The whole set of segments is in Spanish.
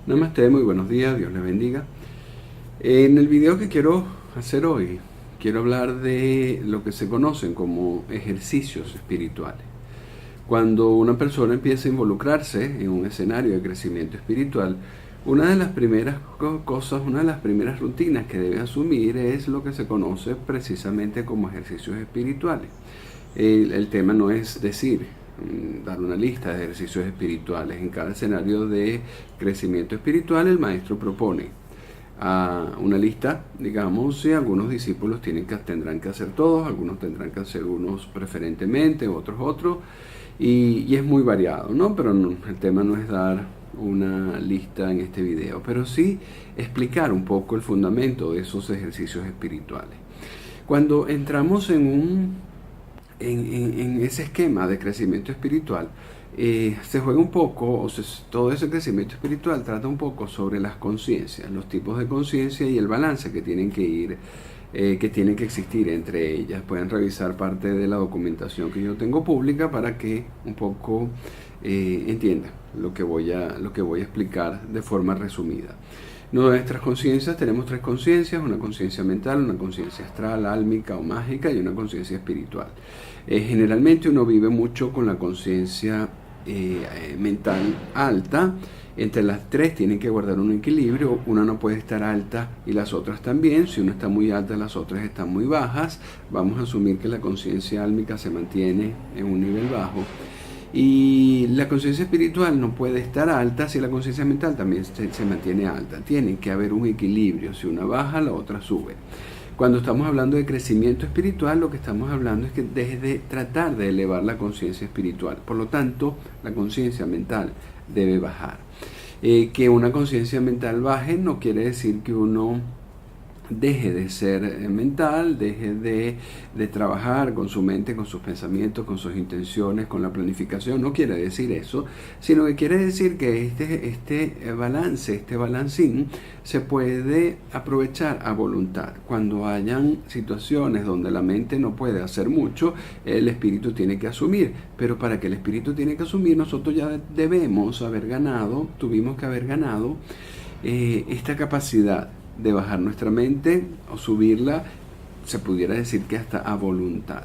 Namaste, muy buenos días, Dios les bendiga. En el video que quiero hacer hoy, quiero hablar de lo que se conocen como ejercicios espirituales. Cuando una persona empieza a involucrarse en un escenario de crecimiento espiritual, una de las primeras cosas, una de las primeras rutinas que debe asumir es lo que se conoce precisamente como ejercicios espirituales. El tema no es dar una lista de ejercicios espirituales. En cada escenario de crecimiento espiritual el maestro propone una lista, digamos, y algunos discípulos tendrán que hacer todos, algunos tendrán que hacer unos preferentemente, otros, y es muy variado, ¿no? Pero el tema no es dar una lista en este video, pero sí explicar un poco el fundamento de esos ejercicios espirituales. Cuando entramos en ese esquema de crecimiento espiritual, se juega un poco, todo ese crecimiento espiritual trata un poco sobre las conciencias, los tipos de conciencia y el balance que tienen que existir entre ellas. Pueden revisar parte de la documentación que yo tengo pública para que un poco entiendan lo que voy a explicar de forma resumida. Nuestras conciencias, tenemos tres conciencias: una conciencia mental, una conciencia astral, álmica o mágica, y una conciencia espiritual. Generalmente uno vive mucho con la conciencia mental alta. Entre las tres tienen que guardar un equilibrio. Una no puede estar alta y las otras también. Si una está muy alta, las otras están muy bajas. Vamos a asumir que la conciencia álmica se mantiene en un nivel bajo. Y la conciencia espiritual no puede estar alta si la conciencia mental también se mantiene alta. Tiene que haber un equilibrio. Si una baja, la otra sube. Cuando estamos hablando de crecimiento espiritual, lo que estamos hablando es que desde tratar de elevar la conciencia espiritual. Por lo tanto, la conciencia mental debe bajar. Que una conciencia mental baje no quiere decir que uno deje de ser mental, deje de trabajar con su mente, con sus pensamientos, con sus intenciones, con la planificación. No quiere decir eso, sino que quiere decir que este balancín se puede aprovechar a voluntad. Cuando hayan situaciones donde la mente no puede hacer mucho, el espíritu tiene que asumir. Pero para que el espíritu tiene que asumir, nosotros ya tuvimos que haber ganado esta capacidad de bajar nuestra mente o subirla, se pudiera decir que hasta a voluntad.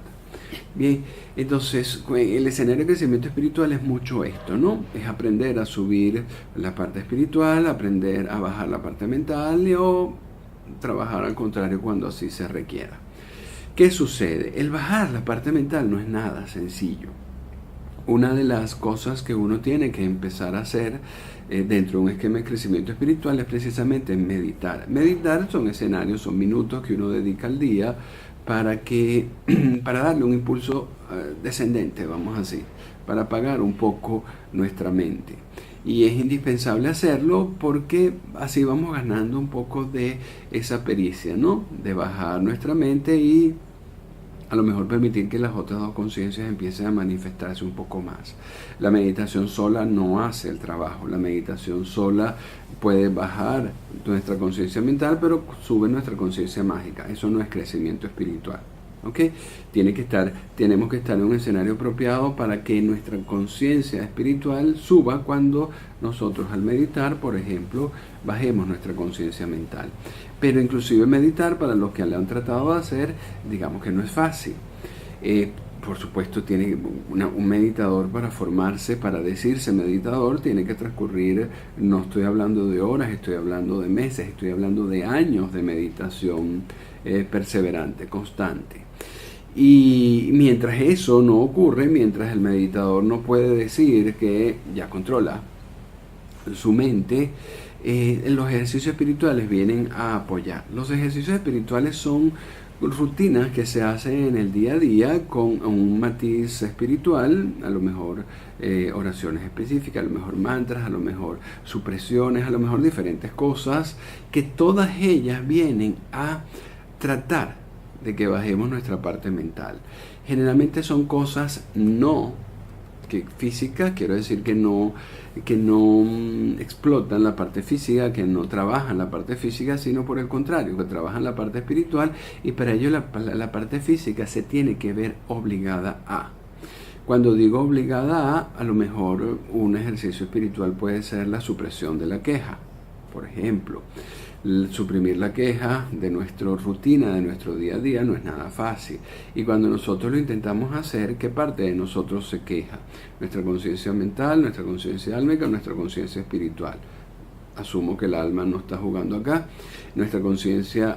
Bien, entonces el escenario de crecimiento espiritual es mucho esto, ¿no? Es aprender a subir la parte espiritual, aprender a bajar la parte mental o trabajar al contrario cuando así se requiera. ¿Qué sucede? El bajar la parte mental no es nada sencillo. Una de las cosas que uno tiene que empezar a hacer dentro de un esquema de crecimiento espiritual es precisamente meditar. Meditar son minutos que uno dedica al día para darle un impulso descendente, vamos a decir, para apagar un poco nuestra mente. Y es indispensable hacerlo porque así vamos ganando un poco de esa pericia, ¿no? De bajar nuestra mente y a lo mejor permitir que las otras dos conciencias empiecen a manifestarse un poco más. La meditación sola no hace el trabajo. La meditación sola puede bajar nuestra conciencia mental, pero sube nuestra conciencia mágica. Eso no es crecimiento espiritual. ¿Okay? Tenemos que estar en un escenario apropiado para que nuestra conciencia espiritual suba cuando nosotros al meditar, por ejemplo, bajemos nuestra conciencia mental. Pero inclusive meditar, para los que lo han tratado de hacer, digamos que no es fácil. Por supuesto, tiene un meditador para formarse, para decirse meditador, tiene que transcurrir, no estoy hablando de horas, estoy hablando de meses, estoy hablando de años de meditación perseverante, constante. Y mientras eso no ocurre, mientras el meditador no puede decir que ya controla su mente, los ejercicios espirituales vienen a apoyar. Los ejercicios espirituales son rutinas que se hacen en el día a día con un matiz espiritual, a lo mejor oraciones específicas, a lo mejor mantras, a lo mejor supresiones, a lo mejor diferentes cosas, que todas ellas vienen a tratar de que bajemos nuestra parte mental. Generalmente son cosas físicas, quiero decir que no explotan la parte física, que no trabajan la parte física, sino por el contrario, que trabajan la parte espiritual, y para ello la parte física se tiene que ver obligada a. Cuando digo obligada a lo mejor un ejercicio espiritual puede ser la supresión de la queja. Por ejemplo, suprimir la queja de nuestra rutina, de nuestro día a día, no es nada fácil. Y cuando nosotros lo intentamos hacer, ¿qué parte de nosotros se queja? Nuestra conciencia mental, nuestra conciencia álmica, nuestra conciencia espiritual. Asumo que el alma no está jugando acá. Nuestra conciencia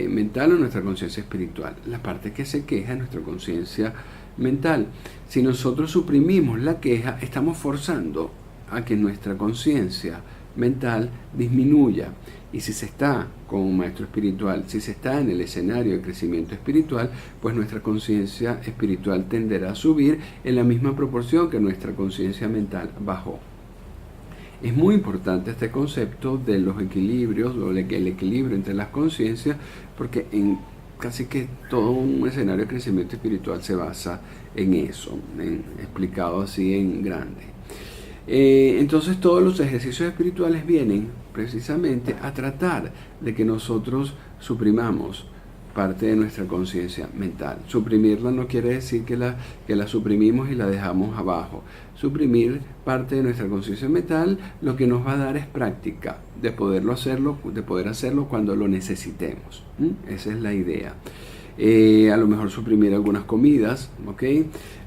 mental o nuestra conciencia espiritual. La parte que se queja es nuestra conciencia mental. Si nosotros suprimimos la queja, estamos forzando a que nuestra conciencia mental disminuya. Y si se está con un maestro espiritual, si se está en el escenario de crecimiento espiritual, pues nuestra conciencia espiritual tenderá a subir en la misma proporción que nuestra conciencia mental bajó. Es muy importante este concepto de los equilibrios, o el equilibrio entre las conciencias, porque en casi que todo un escenario de crecimiento espiritual se basa en eso, explicado así en grande. Entonces todos los ejercicios espirituales vienen precisamente a tratar de que nosotros suprimamos parte de nuestra conciencia mental. Suprimirla no quiere decir que la suprimimos y la dejamos abajo. Suprimir parte de nuestra conciencia mental lo que nos va a dar es práctica de poder hacerlo cuando lo necesitemos. Esa es la idea. A lo mejor suprimir algunas comidas, ¿ok?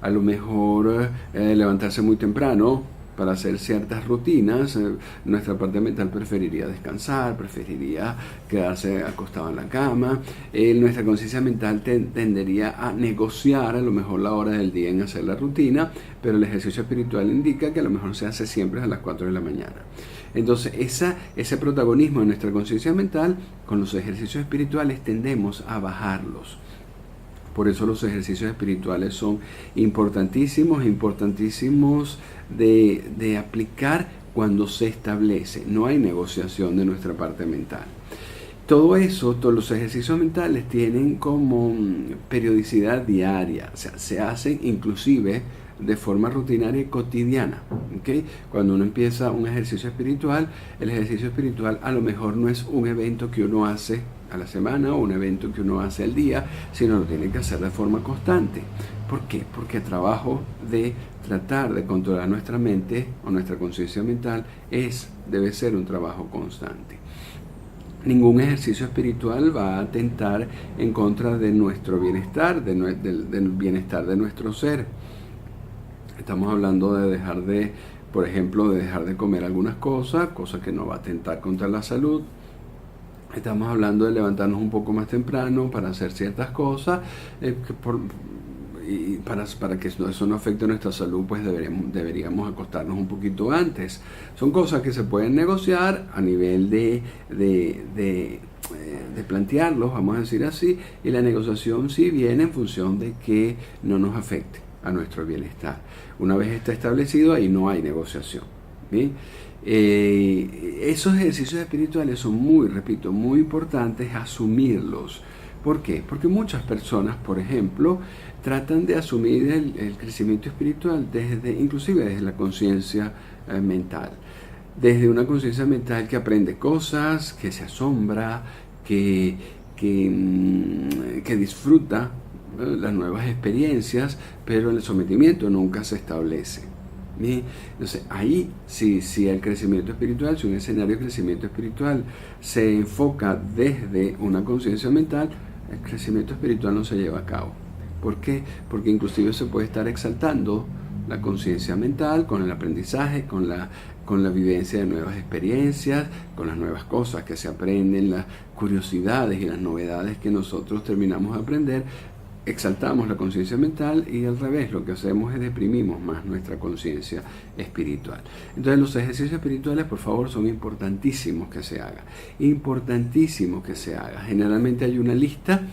A lo mejor levantarse muy temprano para hacer ciertas rutinas. Nuestra parte mental preferiría descansar, preferiría quedarse acostado en la cama. Nuestra conciencia mental tendería a negociar a lo mejor la hora del día en hacer la rutina, pero el ejercicio espiritual indica que a lo mejor se hace siempre a las 4 de la mañana. Entonces ese protagonismo de nuestra conciencia mental, con los ejercicios espirituales tendemos a bajarlos. Por eso los ejercicios espirituales son importantísimos de aplicar cuando se establece. No hay negociación de nuestra parte mental. Todo eso, todos los ejercicios mentales tienen como periodicidad diaria. O sea, se hacen inclusive de forma rutinaria y cotidiana. ¿Okay? Cuando uno empieza un ejercicio espiritual, el ejercicio espiritual a lo mejor no es un evento que uno hace a la semana o un evento que uno hace al día, sino lo tiene que hacer de forma constante. ¿Por qué? Porque el trabajo de tratar de controlar nuestra mente o nuestra conciencia mental debe ser un trabajo constante. Ningún ejercicio espiritual va a atentar en contra de nuestro bienestar, del bienestar de nuestro ser. Estamos hablando de por ejemplo, de dejar de comer algunas cosas que no va a atentar contra la salud. Estamos hablando de levantarnos un poco más temprano para hacer ciertas cosas, y para que eso no afecte a nuestra salud, pues deberíamos acostarnos un poquito antes. Son cosas que se pueden negociar a nivel de plantearlos, vamos a decir así, y la negociación sí viene en función de que no nos afecte a nuestro bienestar. Una vez está establecido, ahí no hay negociación. ¿Bien? Esos ejercicios espirituales son muy importantes asumirlos. ¿Por qué? Porque muchas personas, por ejemplo, tratan de asumir el crecimiento espiritual inclusive desde la conciencia mental. Desde una conciencia mental que aprende cosas, que se asombra, que disfruta las nuevas experiencias, pero el sometimiento nunca se establece. Entonces ahí si el crecimiento espiritual, si un escenario de crecimiento espiritual se enfoca desde una conciencia mental, el crecimiento espiritual no se lleva a cabo. ¿Por qué? Porque inclusive se puede estar exaltando la conciencia mental con el aprendizaje, con la vivencia de nuevas experiencias, con las nuevas cosas que se aprenden, las curiosidades y las novedades que nosotros terminamos de aprender. Exaltamos la conciencia mental y al revés, lo que hacemos es deprimimos más nuestra conciencia espiritual. Entonces los ejercicios espirituales, por favor, son importantísimos que se haga. Importantísimo que se haga. Generalmente hay una lista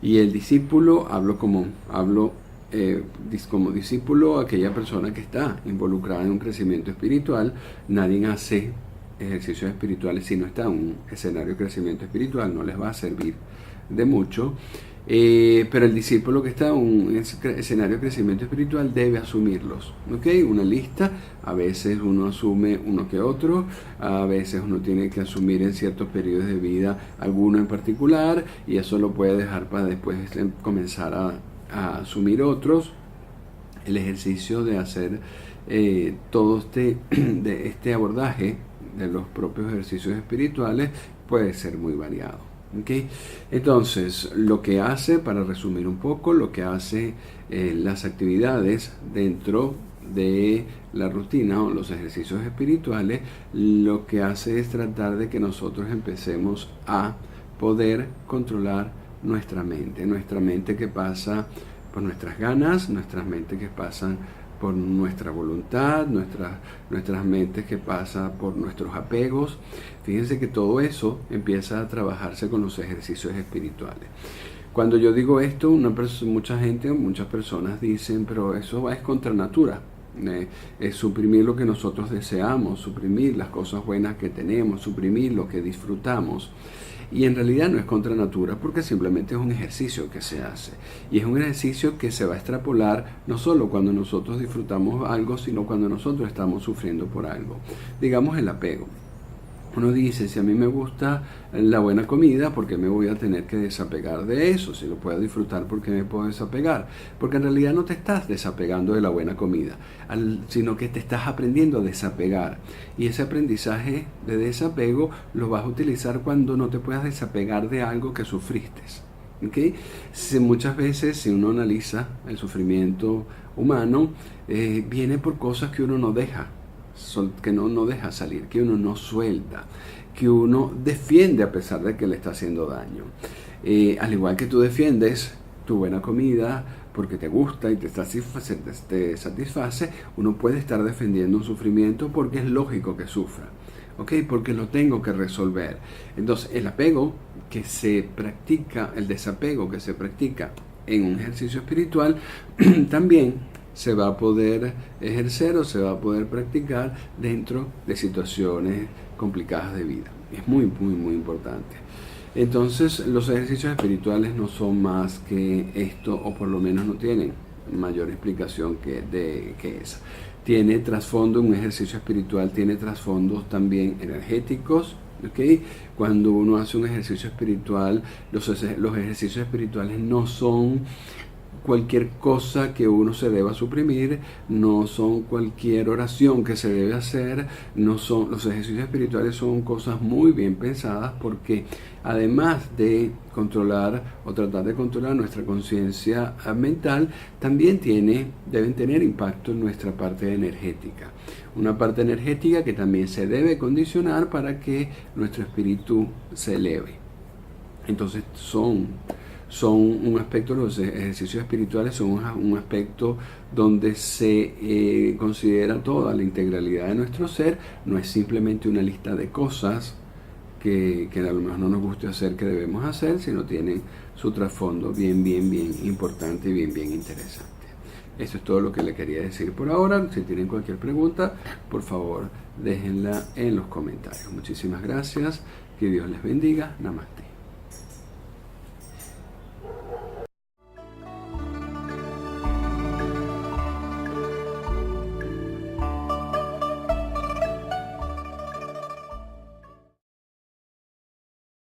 y el discípulo, hablo como discípulo, aquella persona que está involucrada en un crecimiento espiritual. Nadie hace ejercicios espirituales si no está en un escenario de crecimiento espiritual, no les va a servir de mucho. Pero el discípulo que está en un escenario de crecimiento espiritual debe asumirlos. ¿Okay? Una lista, a veces uno asume uno que otro, a veces uno tiene que asumir en ciertos periodos de vida alguno en particular, y eso lo puede dejar para después comenzar a asumir otros. El ejercicio de hacer todo este abordaje de los propios ejercicios espirituales puede ser muy variado. ¿Okay? Entonces, lo que hace, para resumir un poco, lo que hace las actividades dentro de la rutina o los ejercicios espirituales, lo que hace es tratar de que nosotros empecemos a poder controlar nuestra mente que pasa por nuestras ganas, nuestras mentes que pasan por nuestra voluntad, nuestras mentes que pasan por nuestros apegos. Fíjense que todo eso empieza a trabajarse con los ejercicios espirituales. Cuando yo digo esto, muchas personas dicen, pero eso es contra natura. Es suprimir lo que nosotros deseamos, suprimir las cosas buenas que tenemos, suprimir lo que disfrutamos. Y en realidad no es contra natura, porque simplemente es un ejercicio que se hace. Y es un ejercicio que se va a extrapolar no solo cuando nosotros disfrutamos algo, sino cuando nosotros estamos sufriendo por algo. Digamos el apego. Uno dice, si a mí me gusta la buena comida, ¿por qué me voy a tener que desapegar de eso? Si lo puedo disfrutar, ¿por qué me puedo desapegar? Porque en realidad no te estás desapegando de la buena comida, sino que te estás aprendiendo a desapegar. Y ese aprendizaje de desapego lo vas a utilizar cuando no te puedas desapegar de algo que sufriste. ¿Okay? Muchas veces, si uno analiza el sufrimiento humano, viene por cosas que uno no deja. Que no deja salir, que uno no suelta, que uno defiende a pesar de que le está haciendo daño. Al igual que tú defiendes tu buena comida porque te gusta y te satisface, uno puede estar defendiendo un sufrimiento porque es lógico que sufra, ¿okay? Porque lo tengo que resolver. Entonces, el apego que se practica, el desapego que se practica en un ejercicio espiritual, también se va a poder ejercer o se va a poder practicar dentro de situaciones complicadas de vida. Es muy, muy, muy importante. Entonces, los ejercicios espirituales no son más que esto, o por lo menos no tienen mayor explicación que esa. Tiene trasfondo, un ejercicio espiritual tiene trasfondos también energéticos. ¿Okay? Cuando uno hace un ejercicio espiritual, los ejercicios espirituales no son cualquier cosa que uno se deba suprimir, no son cualquier oración que se debe hacer, los ejercicios espirituales son cosas muy bien pensadas, porque además de controlar o tratar de controlar nuestra conciencia mental, también deben tener impacto en nuestra parte energética. Una parte energética que también se debe condicionar para que nuestro espíritu se eleve. Entonces son un aspecto, los ejercicios espirituales son un aspecto donde se considera toda la integralidad de nuestro ser. No es simplemente una lista de cosas que a lo mejor no nos guste hacer, que debemos hacer, sino tienen su trasfondo bien importante y bien interesante. Eso es todo lo que le quería decir por ahora. Si tienen cualquier pregunta, por favor déjenla en los comentarios. Muchísimas gracias, que Dios les bendiga. Namaste.